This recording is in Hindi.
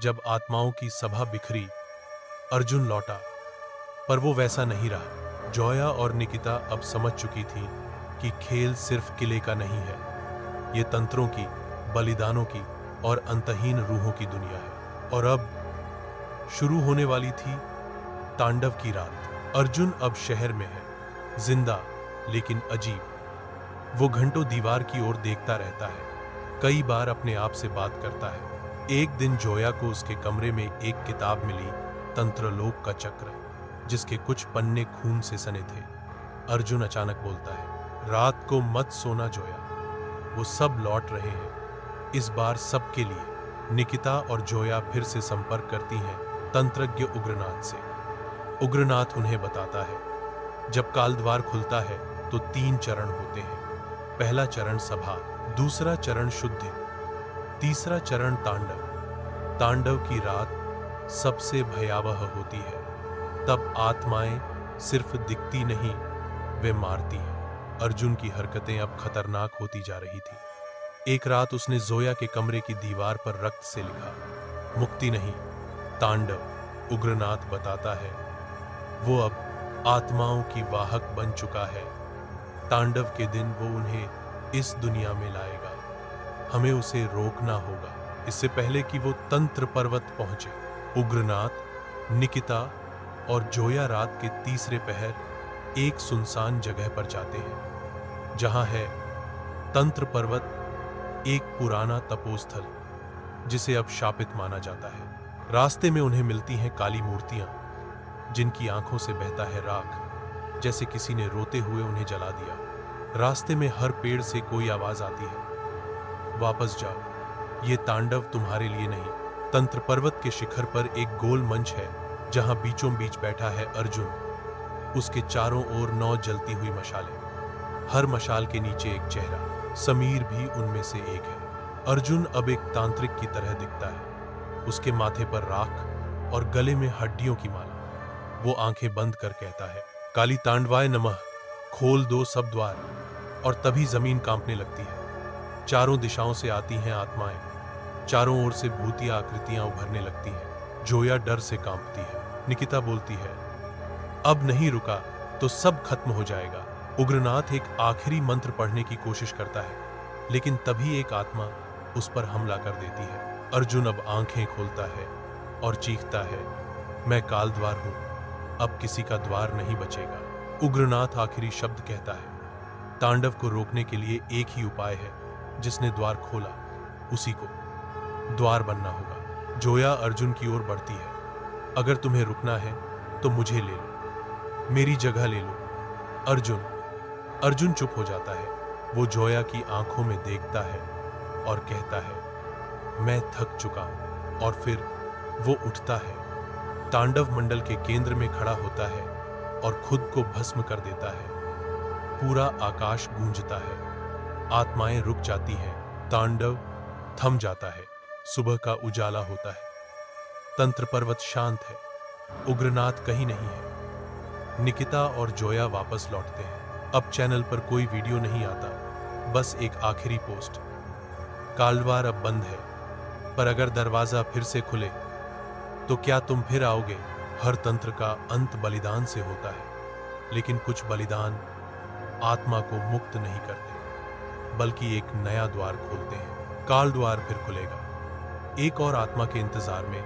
जब आत्माओं की सभा बिखरी, अर्जुन लौटा, पर वो वैसा नहीं रहा। जोया और निकिता अब समझ चुकी थी कि खेल सिर्फ किले का नहीं है, ये तंत्रों की, बलिदानों की और अंतहीन रूहों की दुनिया है। और अब शुरू होने वाली थी तांडव की रात। अर्जुन अब शहर में है, जिंदा लेकिन अजीब। वो घंटों दीवार की ओर देखता रहता है, कई बार अपने आप से बात करता है। एक दिन जोया को उसके कमरे में एक किताब मिली, तंत्रलोक का चक्र, जिसके कुछ पन्ने खून से सने थे। अर्जुन अचानक बोलता है, रात को मत सोना जोया, वो सब लौट रहे हैं, इस बार सबके लिए। निकिता और जोया फिर से संपर्क करती हैं तंत्रज्ञ उग्रनाथ से। उग्रनाथ उन्हें बताता है, जब कालद्वार खुलता है तो 3 चरण होते हैं। पहला चरण सभा, दूसरा चरण शुद्ध, तीसरा चरण तांडव। तांडव की रात सबसे भयावह होती है। तब आत्माएं सिर्फ दिखती नहीं, वे मारती हैं। अर्जुन की हरकतें अब खतरनाक होती जा रही थी। एक रात उसने जोया के कमरे की दीवार पर रक्त से लिखा, मुक्ति नहीं, तांडव। उग्रनाथ बताता है, वो अब आत्माओं की वाहक बन चुका है। तांडव के दिन वो उन्हें इस दुनिया में लाएगा। हमें उसे रोकना होगा, इससे पहले कि वो तंत्र पर्वत पहुंचे। उग्रनाथ, निकिता और जोया रात के तीसरे पहर एक सुनसान जगह पर जाते हैं, जहां है तंत्र पर्वत, एक पुराना तपोस्थल जिसे अब शापित माना जाता है। रास्ते में उन्हें मिलती हैं काली मूर्तियां, जिनकी आंखों से बहता है राख, जैसे किसी ने रोते हुए उन्हें जला दिया। रास्ते में हर पेड़ से कोई आवाज आती है, वापस जाओ, ये तांडव तुम्हारे लिए नहीं। तंत्र पर्वत के शिखर पर एक गोल मंच है, जहां बीचों बीच बैठा है अर्जुन। उसके चारों ओर 9 जलती हुई मशालें, हर मशाल के नीचे एक चेहरा। समीर भी उनमें से एक है। अर्जुन अब एक तांत्रिक की तरह दिखता है, उसके माथे पर राख और गले में हड्डियों की माला। वो आंखें बंद कर कहता है, काली तांडवाय नमः, खोल दो सब द्वार। और तभी जमीन कांपने लगती है। चारों दिशाओं से आती हैं आत्माएं, चारों ओर से भूतिया आकृतियां उभरने लगती हैं। जोया डर से कांपती है। निकिता बोलती है, अब नहीं रुका तो सब खत्म हो जाएगा। उग्रनाथ एक आखिरी मंत्र पढ़ने की कोशिश करता है, लेकिन तभी एक आत्मा उस पर हमला कर देती है। अर्जुन अब आंखें खोलता है और चीखता है, मैं कालद्वार हूं, अब किसी का द्वार नहीं बचेगा। उग्रनाथ आखिरी शब्द कहता है। तांडव को रोकने के लिए एक ही उपाय है, जिसने द्वार खोला उसी को द्वार बनना होगा। जोया अर्जुन की ओर बढ़ती है, अगर तुम्हें रुकना है तो मुझे ले लो, मेरी जगह ले लो। अर्जुन चुप हो जाता है। वो जोया की आंखों में देखता है और कहता है, मैं थक चुका हूं। और फिर वो उठता है, तांडव मंडल के केंद्र में खड़ा होता है और खुद को भस्म कर देता है। पूरा आकाश गूंजता है, आत्माएं रुक जाती हैं, तांडव थम जाता है। सुबह का उजाला होता है, तंत्र पर्वत शांत है, उग्रनाथ कहीं नहीं है। निकिता और जोया वापस लौटते हैं। अब चैनल पर कोई वीडियो नहीं आता, बस एक आखिरी पोस्ट। कालद्वार अब बंद है, पर अगर दरवाजा फिर से खुले तो क्या तुम फिर आओगे? हर तंत्र का अंत बलिदान से होता है, लेकिन कुछ बलिदान आत्मा को मुक्त नहीं करते, बल्कि एक नया द्वार खोलते हैं। काल द्वार फिर खुलेगा, एक और आत्मा के इंतजार में